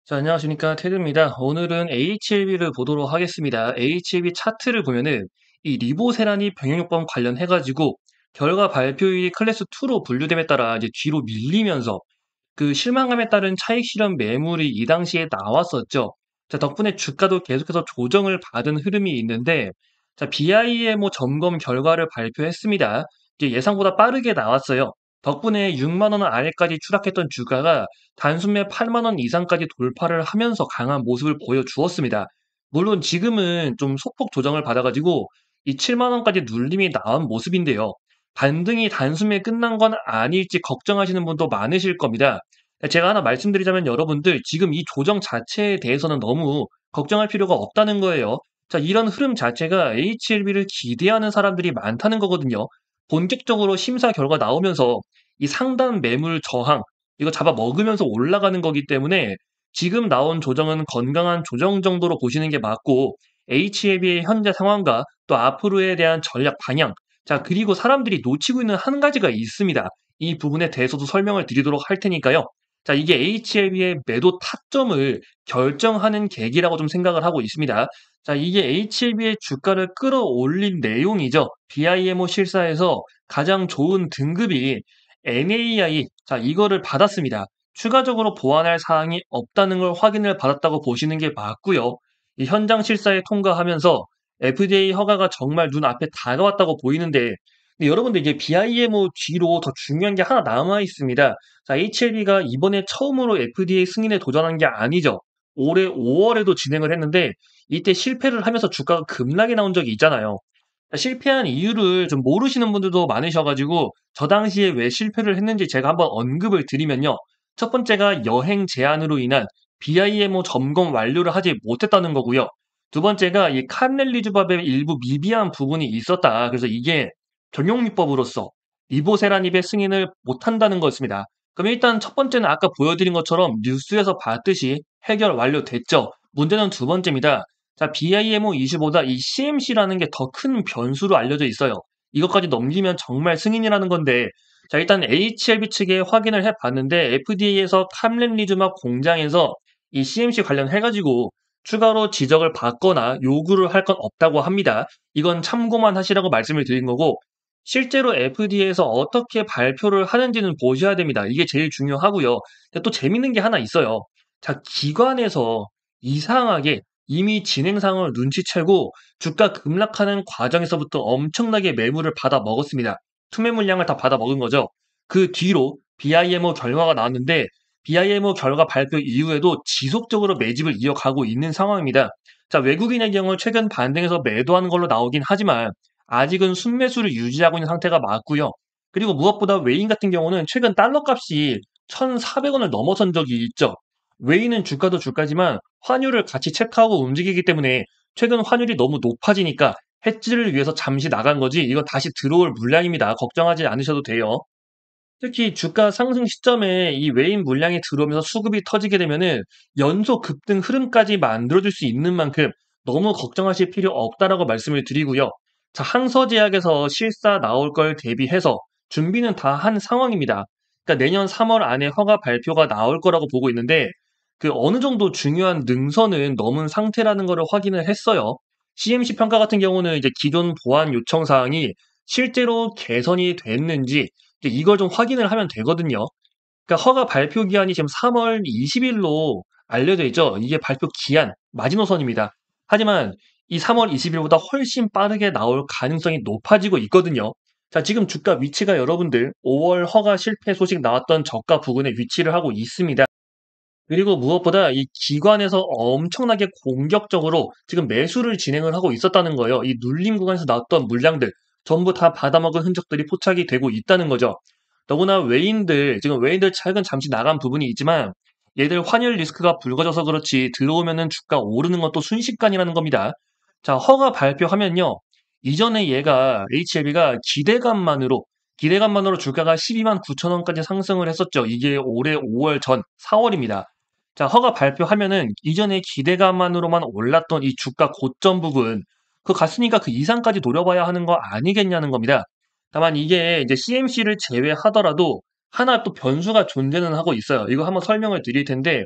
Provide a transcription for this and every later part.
자, 안녕하십니까. 테드입니다. 오늘은 HLB를 보도록 하겠습니다. HLB 차트를 보면은 이 리보세라니 병역요법 관련해가지고 결과 발표일이 클래스 2로 분류됨에 따라 이제 뒤로 밀리면서 그 실망감에 따른 차익 실현 매물이 이 당시에 나왔었죠. 자, 덕분에 주가도 계속해서 조정을 받은 흐름이 있는데, 자, BIMO 점검 결과를 발표했습니다. 이제 예상보다 빠르게 나왔어요. 덕분에 6만 원 아래까지 추락했던 주가가 단순매 8만 원 이상까지 돌파를 하면서 강한 모습을 보여주었습니다. 물론 지금은 좀 소폭 조정을 받아가지고 이 7만 원까지 눌림이 나온 모습인데요. 반등이 단숨에 끝난 건 아닐지 걱정하시는 분도 많으실 겁니다. 제가 하나 말씀드리자면 여러분들 지금 이 조정 자체에 대해서는 너무 걱정할 필요가 없다는 거예요. 자, 이런 흐름 자체가 HLB를 기대하는 사람들이 많다는 거거든요. 본격적으로 심사 결과 나오면서 이 상단 매물 저항, 이거 잡아 먹으면서 올라가는 거기 때문에 지금 나온 조정은 건강한 조정 정도로 보시는 게 맞고 HLB의 현재 상황과 또 앞으로에 대한 전략 방향, 자, 그리고 사람들이 놓치고 있는 한 가지가 있습니다. 이 부분에 대해서도 설명을 드리도록 할 테니까요. 자, 이게 HLB의 매도 타점을 결정하는 계기라고 좀 생각을 하고 있습니다. 자, 이게 HLB의 주가를 끌어올린 내용이죠. BIMO 실사에서 가장 좋은 등급이 NAI, 자, 이거를 받았습니다. 추가적으로 보완할 사항이 없다는 걸 확인을 받았다고 보시는 게 맞고요. 이 현장 실사에 통과하면서 FDA 허가가 정말 눈앞에 다가왔다고 보이는데, 근데 여러분들 이제 BIMO 뒤로 더 중요한 게 하나 남아 있습니다. 자, HLB가 이번에 처음으로 FDA 승인에 도전한 게 아니죠. 올해 5월에도 진행을 했는데 이때 실패를 하면서 주가가 급락이 나온 적이 있잖아요. 실패한 이유를 좀 모르시는 분들도 많으셔가지고 저 당시에 왜 실패를 했는지 제가 한번 언급을 드리면요. 첫 번째가 여행 제한으로 인한 BIMO 점검 완료를 하지 못했다는 거고요. 두 번째가 이 칸넬리주밥의 일부 미비한 부분이 있었다. 그래서 이게 경영미법으로서 리보세라닙의 승인을 못한다는 거였습니다. 그럼 일단 첫 번째는 아까 보여드린 것처럼 뉴스에서 봤듯이 해결 완료됐죠. 문제는 두 번째입니다. 자, BIMO 이슈보다 이 CMC라는 게 더 큰 변수로 알려져 있어요. 이것까지 넘기면 정말 승인이라는 건데, 자, 일단 HLB 측에 확인을 해봤는데, FDA에서 캄렌리즈막 공장에서 이 CMC 관련해가지고 추가로 지적을 받거나 요구를 할 건 없다고 합니다. 이건 참고만 하시라고 말씀을 드린 거고, 실제로 FDA에서 어떻게 발표를 하는지는 보셔야 됩니다. 이게 제일 중요하고요. 근데 또 재밌는 게 하나 있어요. 자, 기관에서 이상하게 이미 진행 상황을 눈치채고 주가 급락하는 과정에서부터 엄청나게 매물을 받아 먹었습니다. 투매 물량을 다 받아 먹은 거죠. 그 뒤로 BIMO 결과가 나왔는데 BIMO 결과 발표 이후에도 지속적으로 매집을 이어가고 있는 상황입니다. 자, 외국인의 경우 최근 반등해서 매도하는 걸로 나오긴 하지만 아직은 순매수를 유지하고 있는 상태가 맞고요. 그리고 무엇보다 외인 같은 경우는 최근 달러 값이 1,400원을 넘어선 적이 있죠. 외인은 주가도 주가지만 환율을 같이 체크하고 움직이기 때문에 최근 환율이 너무 높아지니까 해지를 위해서 잠시 나간 거지 이건 다시 들어올 물량입니다. 걱정하지 않으셔도 돼요. 특히 주가 상승 시점에 이 외인 물량이 들어오면서 수급이 터지게 되면은 연속 급등 흐름까지 만들어줄 수 있는 만큼 너무 걱정하실 필요 없다라고 말씀을 드리고요. 자, 항서제약에서 실사 나올 걸 대비해서 준비는 다 한 상황입니다. 그러니까 내년 3월 안에 허가 발표가 나올 거라고 보고 있는데 그 어느 정도 중요한 능선은 넘은 상태라는 것을 확인을 했어요. CMC 평가 같은 경우는 이제 기존 보안 요청 사항이 실제로 개선이 됐는지 이제 이걸 좀 확인을 하면 되거든요. 그러니까 허가 발표 기한이 지금 3월 20일로 알려져 있죠. 이게 발표 기한, 마지노선입니다. 하지만 이 3월 20일보다 훨씬 빠르게 나올 가능성이 높아지고 있거든요. 자, 지금 주가 위치가 여러분들 5월 허가 실패 소식 나왔던 저가 부근에 위치를 하고 있습니다. 그리고 무엇보다 이 기관에서 엄청나게 공격적으로 지금 매수를 진행을 하고 있었다는 거예요. 이 눌림 구간에서 나왔던 물량들 전부 다 받아먹은 흔적들이 포착이 되고 있다는 거죠. 더구나 외인들, 지금 외인들 최근 잠시 나간 부분이 있지만 얘들 환율 리스크가 불거져서 그렇지 들어오면은 주가 오르는 것도 순식간이라는 겁니다. 자, 허가 발표하면요. 이전에 얘가 HLB가 기대감만으로 주가가 12만 9천 원까지 상승을 했었죠. 이게 올해 5월 전 4월입니다. 자, 허가 발표하면은 이전에 기대감만으로만 올랐던 이 주가 고점 부분, 그거 갔으니까 그 이상까지 노려봐야 하는 거 아니겠냐는 겁니다. 다만 이게 이제 CMC를 제외하더라도 하나 또 변수가 존재는 하고 있어요. 이거 한번 설명을 드릴 텐데,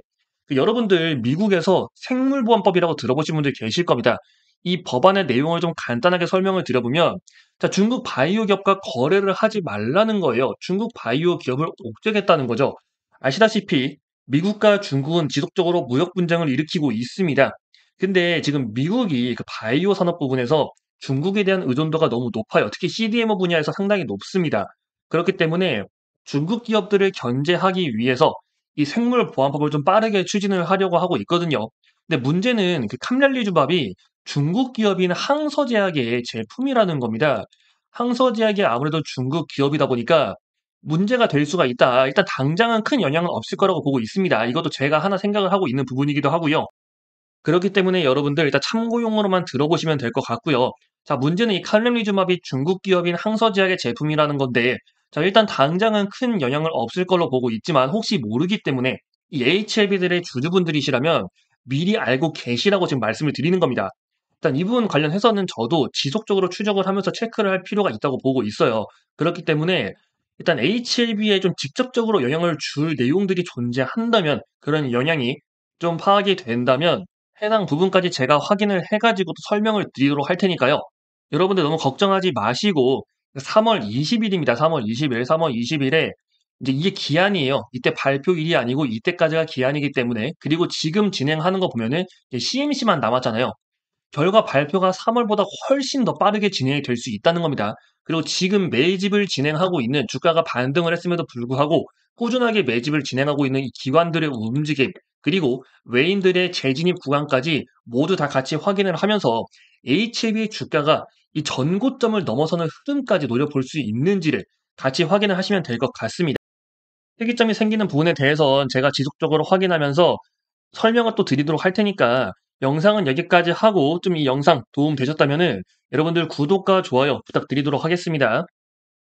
여러분들 미국에서 생물보안법이라고 들어보신 분들 계실 겁니다. 이 법안의 내용을 좀 간단하게 설명을 드려보면, 자, 중국 바이오 기업과 거래를 하지 말라는 거예요. 중국 바이오 기업을 옥죄겠다는 거죠. 아시다시피 미국과 중국은 지속적으로 무역 분쟁을 일으키고 있습니다. 근데 지금 미국이 그 바이오 산업 부분에서 중국에 대한 의존도가 너무 높아요. 특히 CDMO 분야에서 상당히 높습니다. 그렇기 때문에 중국 기업들을 견제하기 위해서 이 생물보안법을 좀 빠르게 추진을 하려고 하고 있거든요. 근데 문제는 그 캄렐리 주밥이 중국 기업인 항서제약의 제품이라는 겁니다. 항서제약이 아무래도 중국 기업이다 보니까 문제가 될 수가 있다. 일단 당장은 큰 영향은 없을 거라고 보고 있습니다. 이것도 제가 하나 생각을 하고 있는 부분이기도 하고요. 그렇기 때문에 여러분들 일단 참고용으로만 들어보시면 될 것 같고요. 자, 문제는 이 칼렘리주맙이 중국 기업인 항서제약의 제품이라는 건데, 자, 일단 당장은 큰 영향을 없을 걸로 보고 있지만 혹시 모르기 때문에 이 HLB들의 주주분들이시라면 미리 알고 계시라고 지금 말씀을 드리는 겁니다. 일단 이 부분 관련해서는 저도 지속적으로 추적을 하면서 체크를 할 필요가 있다고 보고 있어요. 그렇기 때문에 일단 HLB에 좀 직접적으로 영향을 줄 내용들이 존재한다면, 그런 영향이 좀 파악이 된다면 해당 부분까지 제가 확인을 해가지고 또 설명을 드리도록 할 테니까요. 여러분들 너무 걱정하지 마시고 3월 20일입니다. 3월 20일, 3월 20일에 이제 이게 기한이에요. 이때 발표일이 아니고 이때까지가 기한이기 때문에, 그리고 지금 진행하는 거 보면은 CMC만 남았잖아요. 결과 발표가 3월보다 훨씬 더 빠르게 진행이 될 수 있다는 겁니다. 그리고 지금 매집을 진행하고 있는, 주가가 반등을 했음에도 불구하고 꾸준하게 매집을 진행하고 있는 이 기관들의 움직임, 그리고 외인들의 재진입 구간까지 모두 다 같이 확인을 하면서 HLB의 주가가 이 전고점을 넘어서는 흐름까지 노려볼 수 있는지를 같이 확인을 하시면 될 것 같습니다. 특이점이 생기는 부분에 대해선 제가 지속적으로 확인하면서 설명을 또 드리도록 할 테니까, 영상은 여기까지 하고 좀 이 영상 도움 되셨다면은 여러분들 구독과 좋아요 부탁드리도록 하겠습니다.